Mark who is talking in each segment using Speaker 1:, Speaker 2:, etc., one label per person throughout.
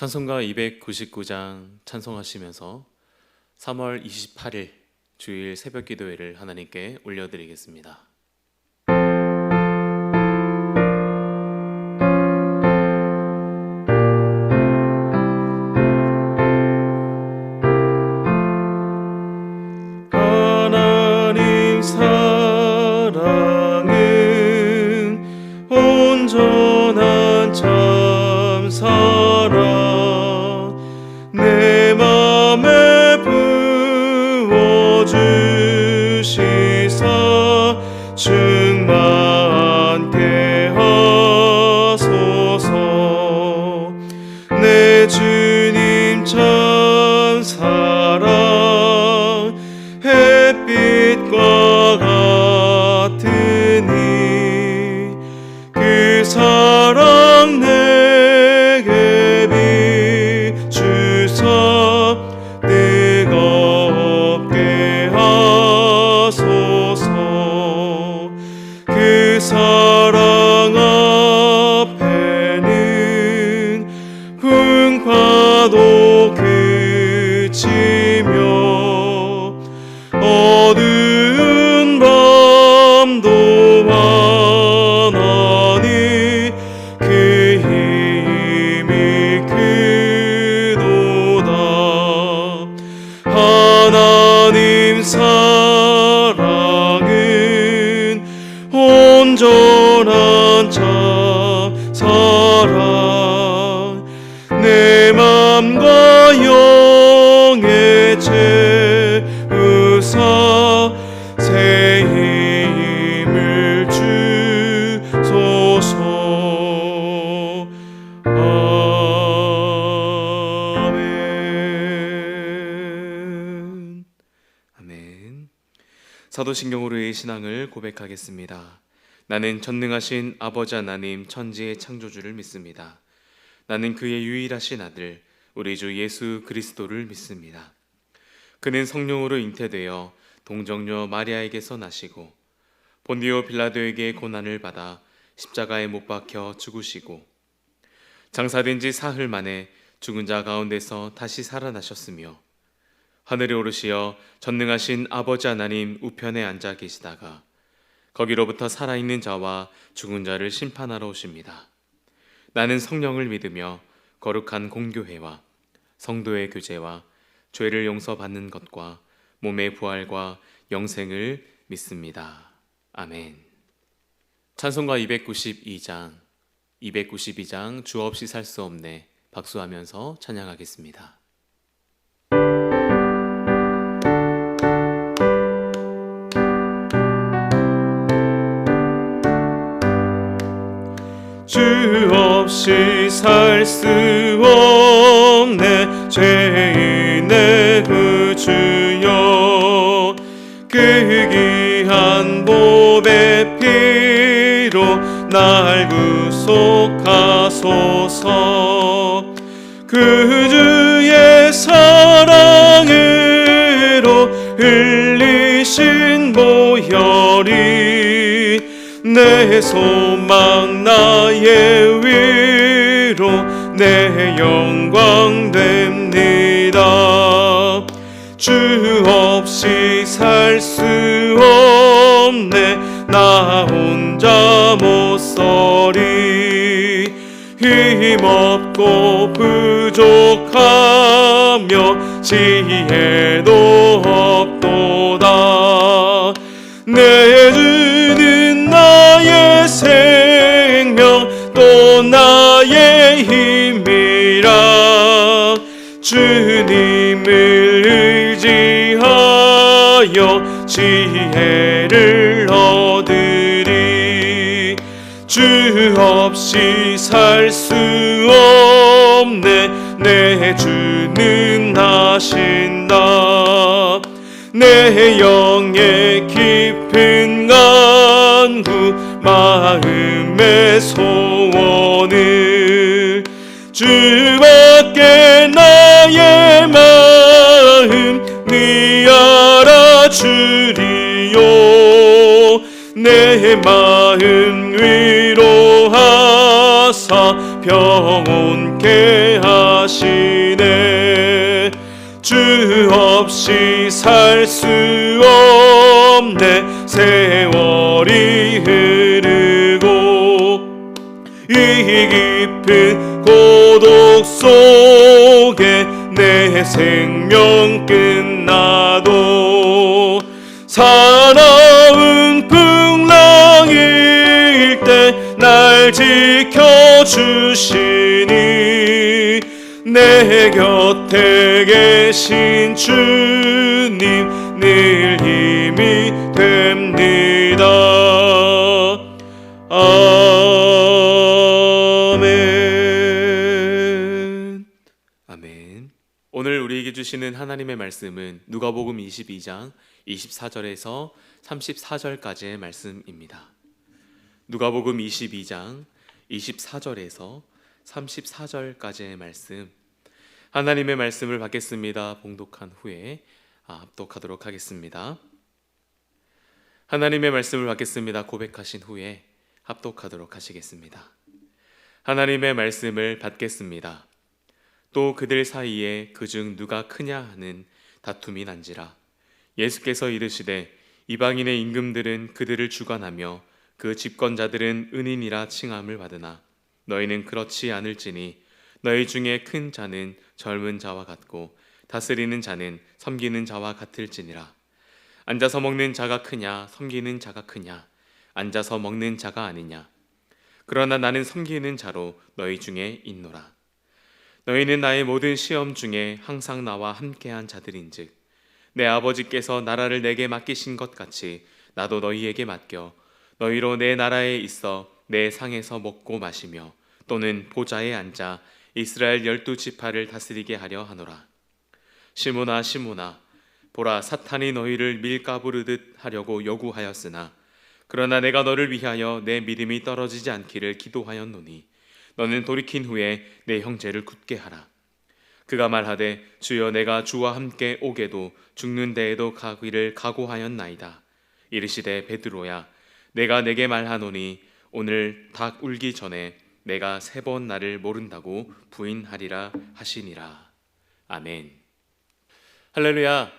Speaker 1: 찬송가 299장 찬송하시면서 3월 28일 주일 새벽 기도회를 하나님께 올려드리겠습니다. 하나님 사랑은 온전한 참 사랑 내 맘에 부어주시사 충만케 하소서. 내 주님 참 사랑 햇빛과 같으니 그 사랑 내게 비추사 뜨겁게 하소서. 그 사랑 앞에는 풍파도 그치며 어두운 밤도 환하니 그 힘이 크도다. 하나님 사랑은 온전한 참 사랑 내 맘과 영에 채우사 새 힘을 주소서. 아멘. 아멘. 사도신경으로의 신앙을 고백하겠습니다. 나는 전능하신 아버지 하나님 천지의 창조주를 믿습니다. 나는 그의 유일하신 아들 우리 주 예수 그리스도를 믿습니다. 그는 성령으로 잉태되어 동정녀 마리아에게서 나시고 본디오 빌라도에게 고난을 받아 십자가에 못 박혀 죽으시고 장사된 지 사흘 만에 죽은 자 가운데서 다시 살아나셨으며 하늘에 오르시어 전능하신 아버지 하나님 우편에 앉아 계시다가 거기로부터 살아있는 자와 죽은 자를 심판하러 오십니다. 나는 성령을 믿으며 거룩한 공교회와 성도의 교제와 죄를 용서받는 것과 몸의 부활과 영생을 믿습니다. 아멘. 찬송가 292장 주 없이 살 수 없네 박수하면서 찬양하겠습니다.
Speaker 2: 주 없이 살 수 없네 죄인의 구주여 그 귀한 보배 피로 날 구속하소서. 그 주의 사랑으로 흘리신 보혈이 내 소망 나의 위로 내 영광 됩니다. 주 없이 살 수 없네 나 혼자 못 서리. 힘없고 부족하며 지혜도 없도다. 내 주는 나의 생명 또 나의 힘이라. 주님을 의지하여 지혜를 얻으리. 주 없이 살 수 없네 내 주는 하신다. 내 영의 깊은 간구 마음의 소원을 주밖에 나의 마음 네 알아주리요. 내 마음 위로하사 평온케 하소서. 하시네. 주 없이 살 수 없네. 세월이 흐르고 이 깊은 고독 속에 내 생명 끝나도 사나운 풍랑일 때 날 지켜주시니 내 곁에 계신 주님 늘 힘이 됩니다. 아멘.
Speaker 1: 아멘. 오늘 우리에게 주시는 하나님의 말씀은 누가복음 22장 24절에서 34절까지의 말씀입니다. 누가복음 22장 24절에서 34절까지의 말씀, 하나님의 말씀을 받겠습니다. 봉독한 후에 합독하도록 하겠습니다. 하나님의 말씀을 받겠습니다. 고백하신 후에 합독하도록 하시겠습니다. 하나님의 말씀을 받겠습니다. 또 그들 사이에 그중 누가 크냐 하는 다툼이 난지라. 예수께서 이르시되 이방인의 임금들은 그들을 주관하며 그 집권자들은 은인이라 칭함을 받으나 너희는 그렇지 않을지니 너희 중에 큰 자는 젊은 자와 같고 다스리는 자는 섬기는 자와 같을지니라. 앉아서 먹는 자가 크냐 섬기는 자가 크냐, 앉아서 먹는 자가 아니냐. 그러나 나는 섬기는 자로 너희 중에 있노라. 너희는 나의 모든 시험 중에 항상 나와 함께한 자들인즉 내 아버지께서 나라를 내게 맡기신 것 같이 나도 너희에게 맡겨 너희로 내 나라에 있어 내 상에서 먹고 마시며 또는 보좌에 앉아 이스라엘 12지파를 다스리게 하려 하노라. 시몬아 시몬아, 보라, 사탄이 너희를 밀가부르듯 하려고 요구하였으나 그러나 내가 너를 위하여 내 믿음이 떨어지지 않기를 기도하였노니 너는 돌이킨 후에 내 형제를 굳게 하라. 그가 말하되 주여 내가 주와 함께 오게도 죽는 데에도 가기를 각오하였나이다. 이르시되 베드로야, 내가 내게 말하노니 오늘 닭 울기 전에 내가 3번 나를 모른다고 부인하리라 하시니라. 아멘. 할렐루야.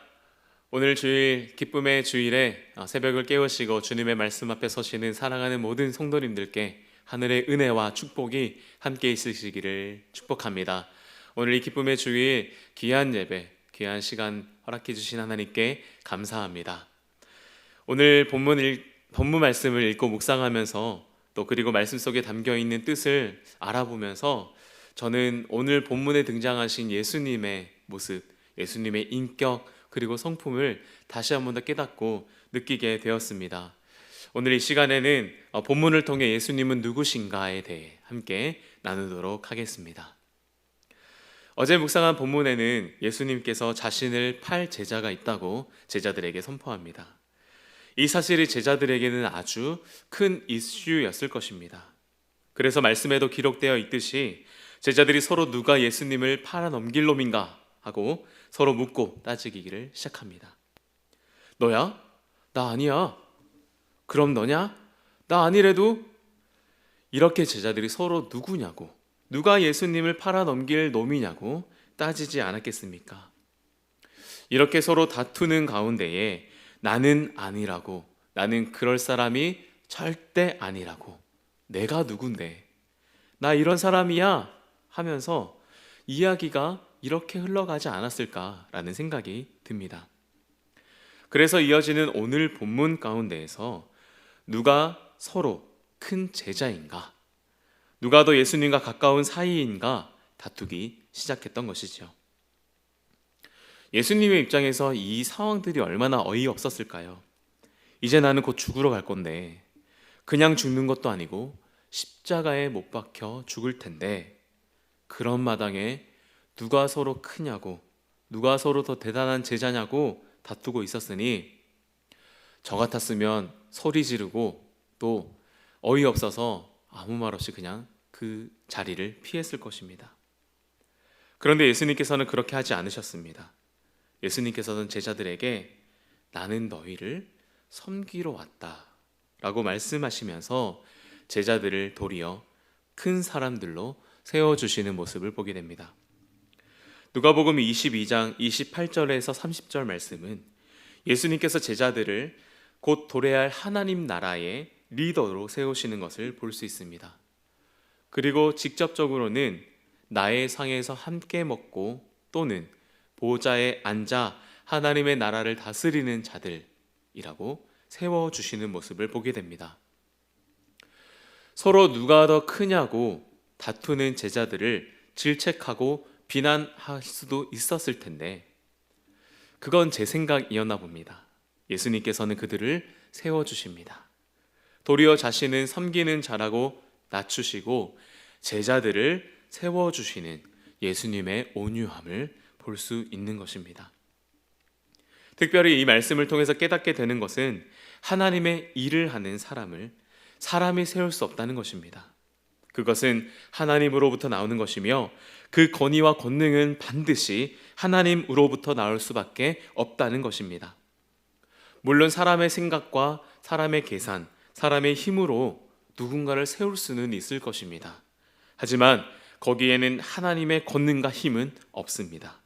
Speaker 1: 오늘 주일, 기쁨의 주일에 새벽을 깨우시고 주님의 말씀 앞에 서시는 사랑하는 모든 성도님들께 하늘의 은혜와 축복이 함께 있으시기를 축복합니다. 오늘 이 기쁨의 주일 귀한 예배, 귀한 시간 허락해 주신 하나님께 감사합니다. 오늘 본문 말씀을 읽고 묵상하면서 또 그리고 말씀 속에 담겨있는 뜻을 알아보면서 저는 오늘 본문에 등장하신 예수님의 모습, 예수님의 인격 그리고 성품을 다시 한 번 더 깨닫고 느끼게 되었습니다. 오늘 이 시간에는 본문을 통해 예수님은 누구신가에 대해 함께 나누도록 하겠습니다. 어제 묵상한 본문에는 예수님께서 자신을 팔 제자가 있다고 제자들에게 선포합니다. 이 사실이 제자들에게는 아주 큰 이슈였을 것입니다. 그래서 말씀에도 기록되어 있듯이 제자들이 서로 누가 예수님을 팔아넘길 놈인가 하고 서로 묻고 따지기를 시작합니다. 너야? 나 아니야. 그럼 너냐? 나 아니래도. 이렇게 제자들이 서로 누구냐고, 누가 예수님을 팔아넘길 놈이냐고 따지지 않았겠습니까? 이렇게 서로 다투는 가운데에 나는 아니라고, 나는 그럴 사람이 절대 아니라고, 내가 누군데, 나 이런 사람이야 하면서 이야기가 이렇게 흘러가지 않았을까라는 생각이 듭니다. 그래서 이어지는 오늘 본문 가운데에서 누가 서로 큰 제자인가, 누가 더 예수님과 가까운 사이인가 다투기 시작했던 것이죠. 예수님의 입장에서 이 상황들이 얼마나 어이없었을까요? 이제 나는 곧 죽으러 갈 건데, 그냥 죽는 것도 아니고 십자가에 못 박혀 죽을 텐데, 그런 마당에 누가 서로 크냐고, 누가 서로 더 대단한 제자냐고 다투고 있었으니 저 같았으면 소리 지르고 또 어이없어서 아무 말 없이 그냥 그 자리를 피했을 것입니다. 그런데 예수님께서는 그렇게 하지 않으셨습니다. 예수님께서는 제자들에게 나는 너희를 섬기러 왔다 라고 말씀하시면서 제자들을 도리어 큰 사람들로 세워주시는 모습을 보게 됩니다. 누가복음 22장 28절에서 30절 말씀은 예수님께서 제자들을 곧 도래할 하나님 나라의 리더로 세우시는 것을 볼 수 있습니다. 그리고 직접적으로는 나의 상에서 함께 먹고 또는 보좌에 앉아 하나님의 나라를 다스리는 자들이라고 세워주시는 모습을 보게 됩니다. 서로 누가 더 크냐고 다투는 제자들을 질책하고 비난할 수도 있었을 텐데 그건 제 생각이었나 봅니다. 예수님께서는 그들을 세워주십니다. 도리어 자신은 섬기는 자라고 낮추시고 제자들을 세워주시는 예수님의 온유함을 볼 수 있는 것입니다. 특별히 이 말씀을 통해서 깨닫게 되는 것은 하나님의 일을 하는 사람을 사람이 세울 수 없다는 것입니다. 그것은 하나님으로부터 나오는 것이며 그 권위와 권능은 반드시 하나님으로부터 나올 수밖에 없다는 것입니다. 물론 사람의 생각과 사람의 계산, 사람의 힘으로 누군가를 세울 수는 있을 것입니다. 하지만 거기에는 하나님의 권능과 힘은 없습니다.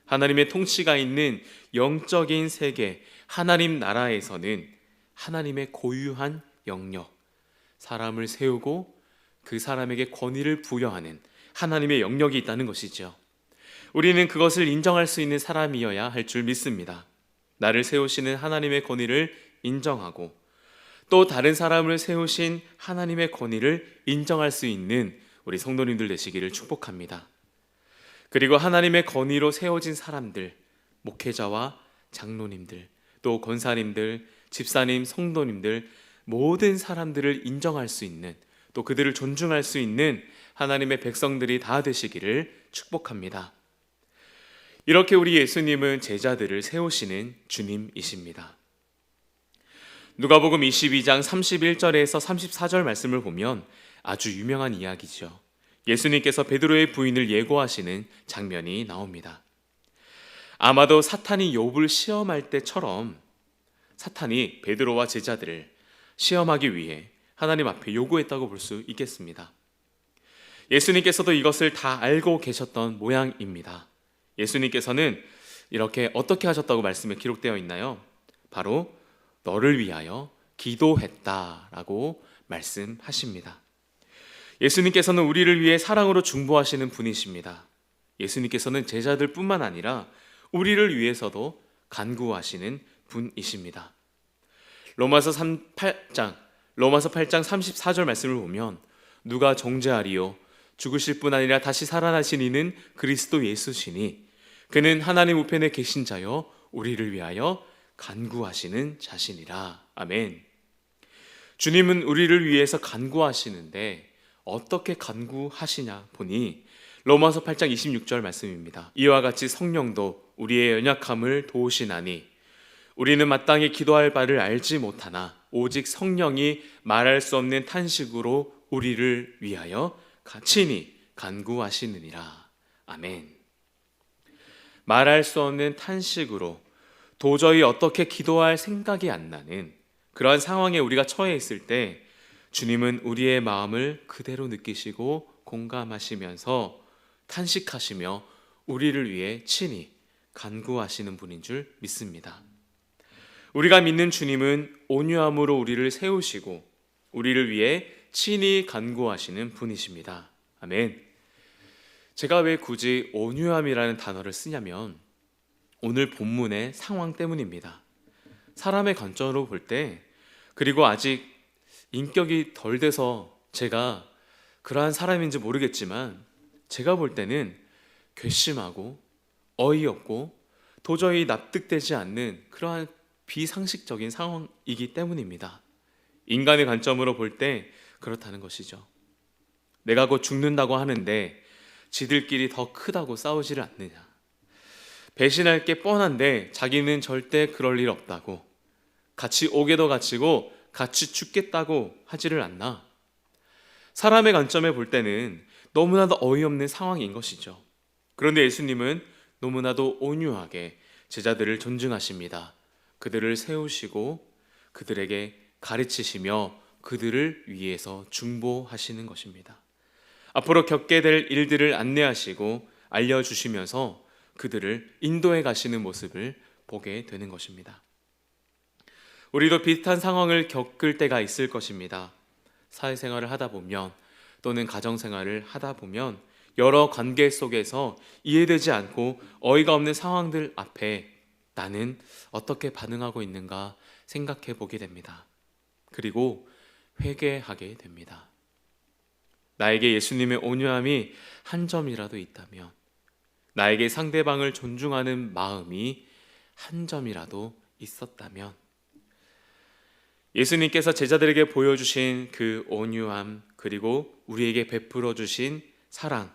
Speaker 1: 하나님의 통치가 있는 영적인 세계, 하나님 나라에서는 하나님의 고유한 영역, 사람을 세우고 그 사람에게 권위를 부여하는 하나님의 영역이 있다는 것이죠. 우리는 그것을 인정할 수 있는 사람이어야 할 줄 믿습니다. 나를 세우시는 하나님의 권위를 인정하고 또 다른 사람을 세우신 하나님의 권위를 인정할 수 있는 우리 성도님들 되시기를 축복합니다. 그리고 하나님의 권위로 세워진 사람들, 목회자와 장로님들, 또 권사님들, 집사님, 성도님들 모든 사람들을 인정할 수 있는 또 그들을 존중할 수 있는 하나님의 백성들이 다 되시기를 축복합니다. 이렇게 우리 예수님은 제자들을 세우시는 주님이십니다. 누가복음 22장 31절에서 34절 말씀을 보면 아주 유명한 이야기죠. 예수님께서 베드로의 부인을 예고하시는 장면이 나옵니다. 아마도 사탄이 욥을 시험할 때처럼 사탄이 베드로와 제자들을 시험하기 위해 하나님 앞에 요구했다고 볼 수 있겠습니다. 예수님께서도 이것을 다 알고 계셨던 모양입니다. 예수님께서는 이렇게 어떻게 하셨다고 말씀에 기록되어 있나요? 바로 너를 위하여 기도했다라고 말씀하십니다. 예수님께서는 우리를 위해 사랑으로 중보하시는 분이십니다. 예수님께서는 제자들뿐만 아니라 우리를 위해서도 간구하시는 분이십니다. 로마서 8장 34절 말씀을 보면 누가 정죄하리요 죽으실 뿐 아니라 다시 살아나신 이는 그리스도 예수시니 그는 하나님 우편에 계신 자요 우리를 위하여 간구하시는 자신이라. 아멘. 주님은 우리를 위해서 간구하시는데 어떻게 간구하시냐 보니 로마서 8장 26절 말씀입니다. 이와 같이 성령도 우리의 연약함을 도우시나니 우리는 마땅히 기도할 바를 알지 못하나 오직 성령이 말할 수 없는 탄식으로 우리를 위하여 친히 간구하시느니라. 아멘. 말할 수 없는 탄식으로 도저히 어떻게 기도할 생각이 안 나는 그러한 상황에 우리가 처해 있을 때 주님은 우리의 마음을 그대로 느끼시고 공감하시면서 탄식하시며 우리를 위해 친히 간구하시는 분인 줄 믿습니다. 우리가 믿는 주님은 온유함으로 우리를 세우시고 우리를 위해 친히 간구하시는 분이십니다. 아멘. 제가 왜 굳이 온유함이라는 단어를 쓰냐면 오늘 본문의 상황 때문입니다. 사람의 관점으로 볼 때 그리고 아직 인격이 덜 돼서 제가 그러한 사람인지 모르겠지만 제가 볼 때는 괘씸하고 어이없고 도저히 납득되지 않는 그러한 비상식적인 상황이기 때문입니다. 인간의 관점으로 볼 때 그렇다는 것이죠. 내가 곧 죽는다고 하는데 지들끼리 더 크다고 싸우지를 않느냐. 배신할 게 뻔한데 자기는 절대 그럴 일 없다고, 같이 오게도 갇히고 같이 죽겠다고 하지를 않나. 사람의 관점에 볼 때는 너무나도 어이없는 상황인 것이죠. 그런데 예수님은 너무나도 온유하게 제자들을 존중하십니다. 그들을 세우시고 그들에게 가르치시며 그들을 위해서 중보하시는 것입니다. 앞으로 겪게 될 일들을 안내하시고 알려주시면서 그들을 인도해 가시는 모습을 보게 되는 것입니다. 우리도 비슷한 상황을 겪을 때가 있을 것입니다. 사회생활을 하다 보면 또는 가정생활을 하다 보면 여러 관계 속에서 이해되지 않고 어이가 없는 상황들 앞에 나는 어떻게 반응하고 있는가 생각해 보게 됩니다. 그리고 회개하게 됩니다. 나에게 예수님의 온유함이 한 점이라도 있다면, 나에게 상대방을 존중하는 마음이 한 점이라도 있었다면, 예수님께서 제자들에게 보여주신 그 온유함, 그리고 우리에게 베풀어 주신 사랑,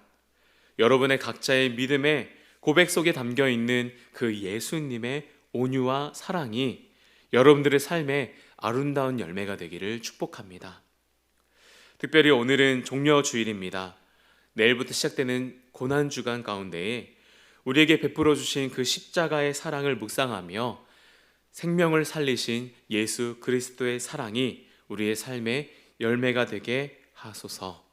Speaker 1: 여러분의 각자의 믿음의 고백 속에 담겨 있는 그 예수님의 온유와 사랑이 여러분들의 삶에 아름다운 열매가 되기를 축복합니다. 특별히 오늘은 종려주일입니다. 내일부터 시작되는 고난주간 가운데에 우리에게 베풀어 주신 그 십자가의 사랑을 묵상하며 생명을 살리신 예수 그리스도의 사랑이 우리의 삶에 열매가 되게 하소서.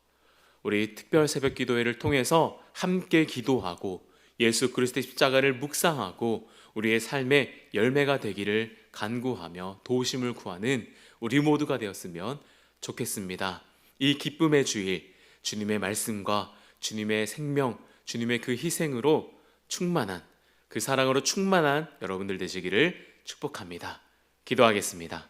Speaker 1: 우리 특별 새벽 기도회를 통해서 함께 기도하고 예수 그리스도의 십자가를 묵상하고 우리의 삶에 열매가 되기를 간구하며 도우심을 구하는 우리 모두가 되었으면 좋겠습니다. 이 기쁨의 주일, 주님의 말씀과 주님의 생명, 주님의 그 희생으로 충만한, 그 사랑으로 충만한 여러분들 되시기를 축복합니다. 기도하겠습니다.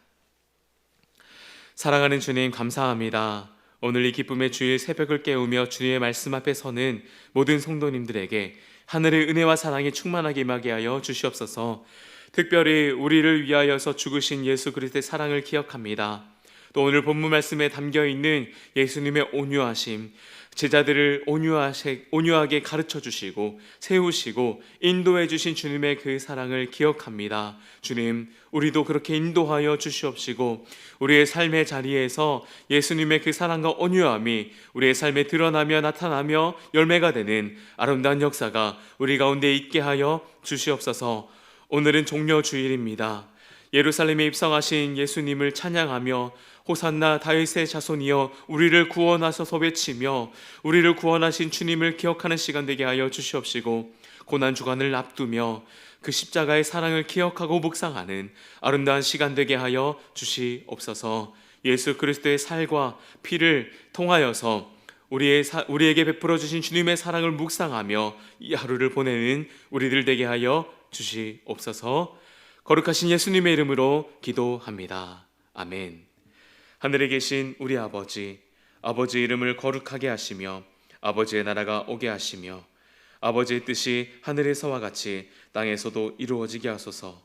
Speaker 1: 사랑하는 주님, 감사합니다. 오늘 이 기쁨의 주일 새벽을 깨우며 주님의 말씀 앞에 서는 모든 성도님들에게 하늘의 은혜와 사랑이 충만하게 임하게 하여 주시옵소서. 특별히 우리를 위하여서 죽으신 예수 그리스도의 사랑을 기억합니다. 또 오늘 본문 말씀에 담겨있는 예수님의 온유하심, 제자들을 온유하게 가르쳐 주시고 세우시고 인도해 주신 주님의 그 사랑을 기억합니다. 주님, 우리도 그렇게 인도하여 주시옵시고 우리의 삶의 자리에서 예수님의 그 사랑과 온유함이 우리의 삶에 드러나며 나타나며 열매가 되는 아름다운 역사가 우리 가운데 있게 하여 주시옵소서. 오늘은 종려주일입니다. 예루살렘에 입성하신 예수님을 찬양하며 호산나 다윗의 자손이여 우리를 구원하소서 외치며 우리를 구원하신 주님을 기억하는 시간 되게 하여 주시옵시고 고난주간을 앞두며 그 십자가의 사랑을 기억하고 묵상하는 아름다운 시간 되게 하여 주시옵소서. 예수 그리스도의 살과 피를 통하여서 우리에게 베풀어 주신 주님의 사랑을 묵상하며 이 하루를 보내는 우리들 되게 하여 주시옵소서. 거룩하신 예수님의 이름으로 기도합니다. 아멘. 하늘에 계신 우리 아버지, 아버지의 이름을 거룩하게 하시며 아버지의 나라가 오게 하시며 아버지의 뜻이 하늘에서와 같이 땅에서도 이루어지게 하소서.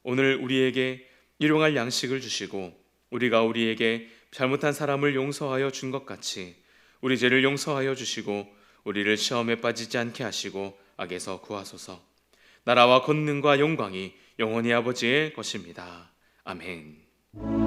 Speaker 1: 오늘 우리에게 일용할 양식을 주시고 우리가 우리에게 잘못한 사람을 용서하여 준 것 같이 우리 죄를 용서하여 주시고 우리를 시험에 빠지지 않게 하시고 악에서 구하소서. 나라와 권능과 영광이 영원히 아버지의 것입니다. 아멘.